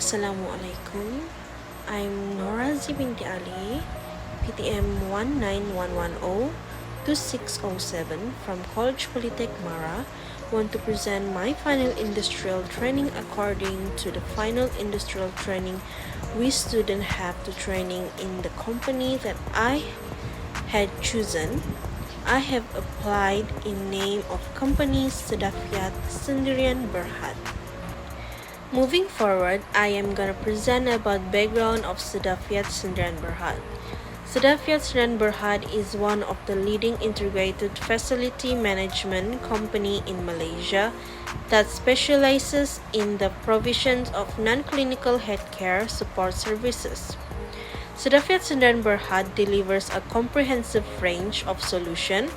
Assalamualaikum. I'm Norazie Binti PTM191102607 from College Polytech Mara. Want to present my final industrial training according to the final industrial training we students have to training in the company that I had chosen. I have applied in name of company Sedafiat Sendirian Berhad. Moving forward, I am gonna present about background of Sedafiat Sendirian Berhad. Sedafiat Sendirian Berhad is one of the leading integrated facility management company in Malaysia that specializes in the provision of non-clinical healthcare support services. Sedafiat Sendirian Berhad delivers a comprehensive range of solutions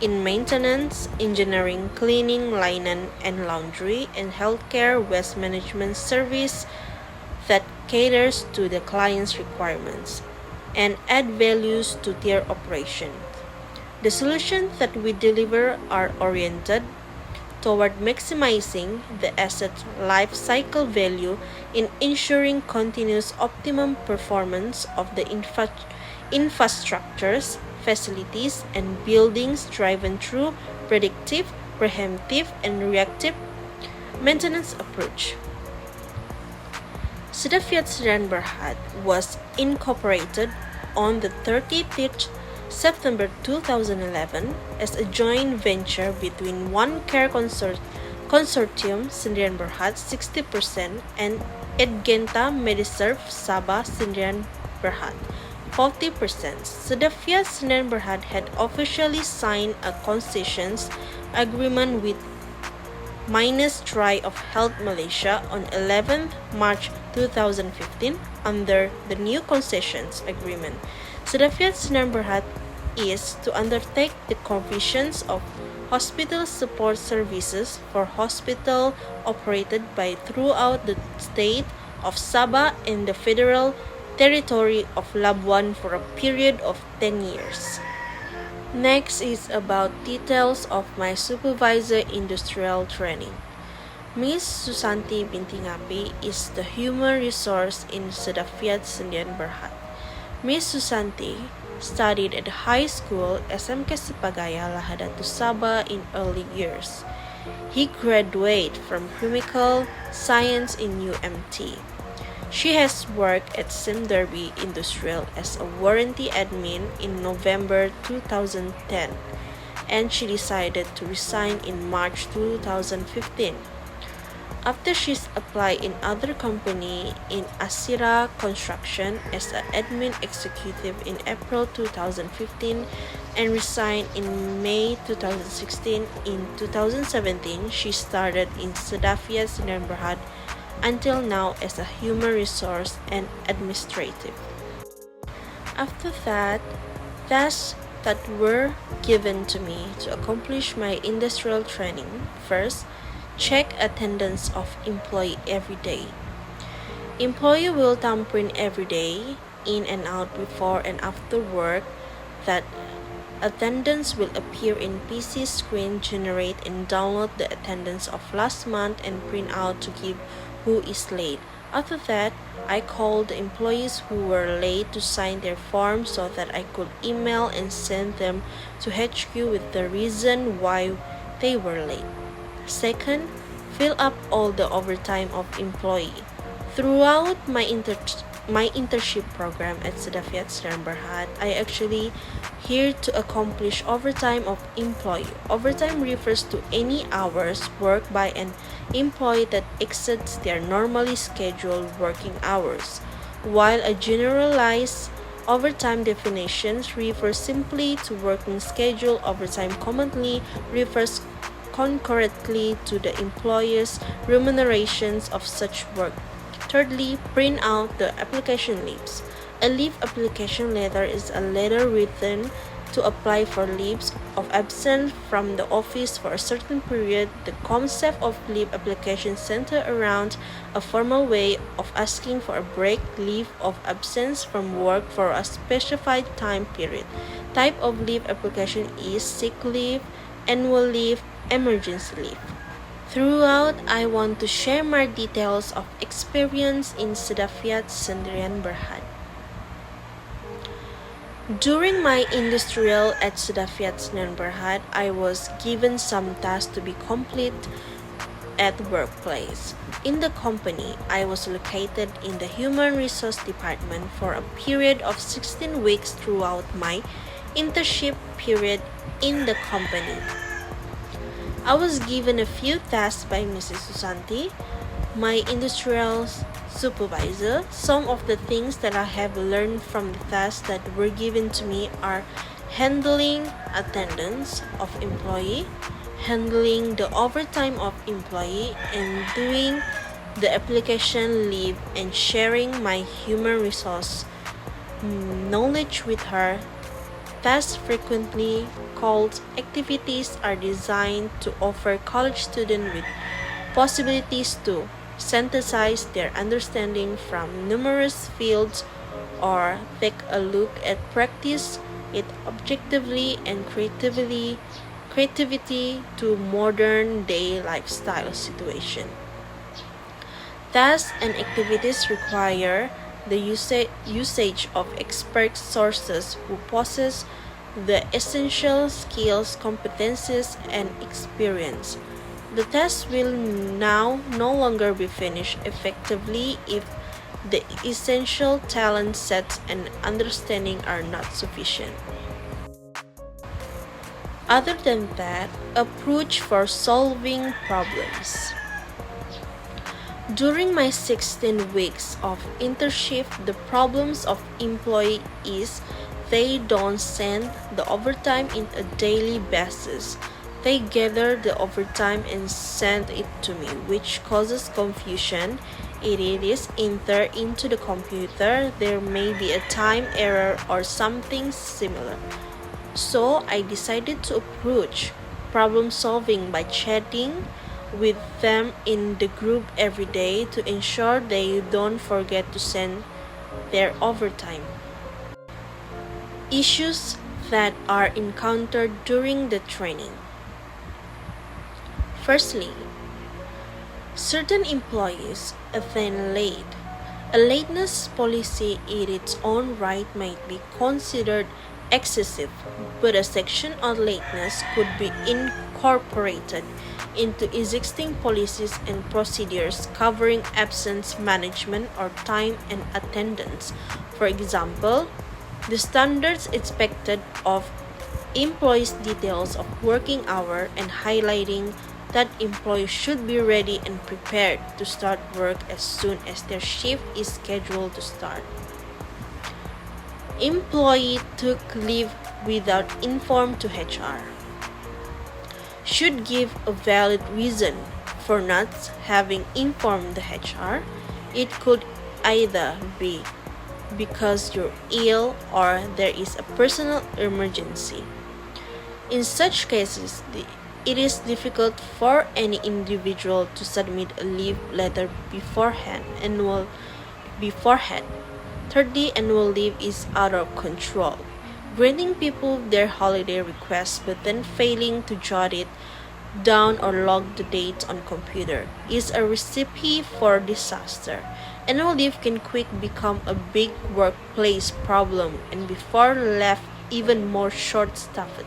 in maintenance, engineering, cleaning, linen and laundry, and healthcare waste management service that caters to the client's requirements and add values to their operation. The solutions that we deliver are oriented toward maximizing the asset life cycle value in ensuring continuous optimum performance of the infrastructures, facilities, and buildings driven through predictive, preemptive, and reactive maintenance approach. Sedafiat Sendirian Berhad was incorporated on the 30th September 2011 as a joint venture between One Care Consortium Sendirian Berhad 60% and Edgenta Mediserve Sabah Sendirian Berhad 40%. Sedafiat Sendirian Berhad had officially signed a concessions agreement with Ministry of Health Malaysia on 11th March 2015 under the new concessions agreement. Sedafiat Sendirian Berhad is to undertake the provisions of hospital support services for hospital operated by throughout the state of Sabah and the federal territory of Labuan for a period of 10 years. Next is about details of my supervisor industrial training. Miss Susanti Binti is the human resource in Sedafiat Sendirian Berhad. Miss Susanti studied at high school SMK Sepagaya Lahadatu Sabah in early years. He graduated from chemical science in UMT. She has worked at Simderby Industrial as a warranty admin in November 2010, and she decided to resign in March 2015. After she's applied in other company in Asira Construction as an admin executive in April 2015 and resigned in May 2016. In 2017, she started in Sedafiat Sendirian Berhad until now as a human resource and administrative. After that, tasks that were given to me to accomplish my industrial training. First, check attendance of employee every day. Employee will thumbprint every day, in and out before and after work. That attendance will appear in PC screen, generate and download the attendance of last month and print out to give who is late. After that, I called the employees who were late to sign their form so that I could email and send them to HQ with the reason why they were late. Second, fill up all the overtime of employee. Throughout my internship program at Sedafiat Sendirian Berhad, I actually here to accomplish overtime of employee. Overtime refers to any hours worked by an employee that exceeds their normally scheduled working hours, while a generalized overtime definitions refers simply to working schedule. Overtime commonly refers concurrently to the employer's remunerations of such work. Thirdly, print out the application leaves. A leave application letter is a letter written to apply for leaves of absence from the office for a certain period. The concept of leave application centers around a formal way of asking for a break, leave of absence from work for a specified time period. Type of leave application is sick leave, annual leave, emergency leave. Throughout, I want to share more details of experience in Sedafiat Sendirian Berhad. During my industrial at Sedafiat Sendirian Berhad, I was given some tasks to be complete at the workplace. In the company, I was located in the Human Resource Department for a period of 16 weeks throughout my internship period in the company. I was given a few tasks by Mrs. Susanti, my industrial supervisor. Some of the things that I have learned from the tasks that were given to me are handling attendance of employee, handling the overtime of employee, and doing the application leave and sharing my human resource knowledge with her. Tasks frequently called activities are designed to offer college students with possibilities to synthesize their understanding from numerous fields or take a look at practice it objectively and creativity to modern day lifestyle situation. Tasks and activities require the usage of expert sources who possess the essential skills, competencies, and experience. The test will now no longer be finished effectively if the essential talent sets and understanding are not sufficient. Other than that, approach for solving problems. During my 16 weeks of internship, the problems of employees is they don't send the overtime in a daily basis. They gather the overtime and send it to me, which causes confusion. It is entered into the computer. There may be a time error or something similar. So I decided to approach problem solving by chatting with them in the group every day to ensure they don't forget to send their overtime. Issues that are encountered during the training. Firstly, certain employees attend late. A lateness policy in its own right might be considered excessive, but a section on lateness could be incorporated into existing policies and procedures covering absence management or time and attendance. For example, the standards expected of employees' details of working hour and highlighting that employees should be ready and prepared to start work as soon as their shift is scheduled to start. Employee took leave without informed to HR. Should give a valid reason for not having informed the HR. It could either be because you're ill or there is a personal emergency. In such cases, it is difficult for any individual to submit a leave letter beforehand. Thirdly, annual leave is out of control. Granting people their holiday requests but then failing to jot it down or log the dates on computer is a recipe for disaster. Annual leave can quickly become a big workplace problem and before left even more short-staffed.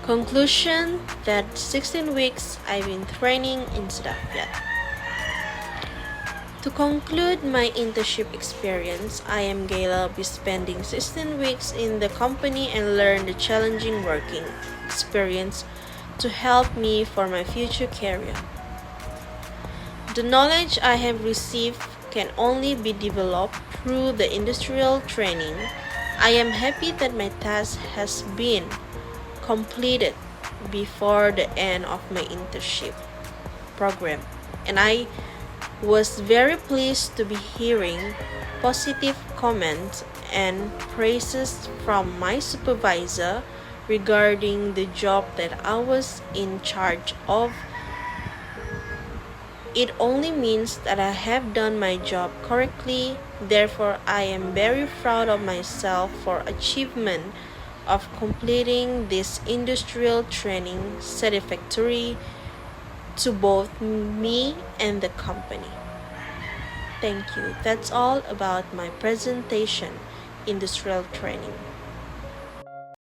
Conclusion that 16 weeks I've been training in Sedafiat. To conclude my internship experience, I am Gayla be spending 16 weeks in the company and learn the challenging working experience to help me for my future career. The knowledge I have received can only be developed through the industrial training. I am happy that my task has been completed before the end of my internship program, and I was very pleased to be hearing positive comments and praises from my supervisor regarding the job that I was in charge of. It only means that I have done my job correctly. Therefore, I am very proud of myself for achievement of completing this industrial training satisfactorily to both me and the company. Thank you. That's all about my presentation, industrial training.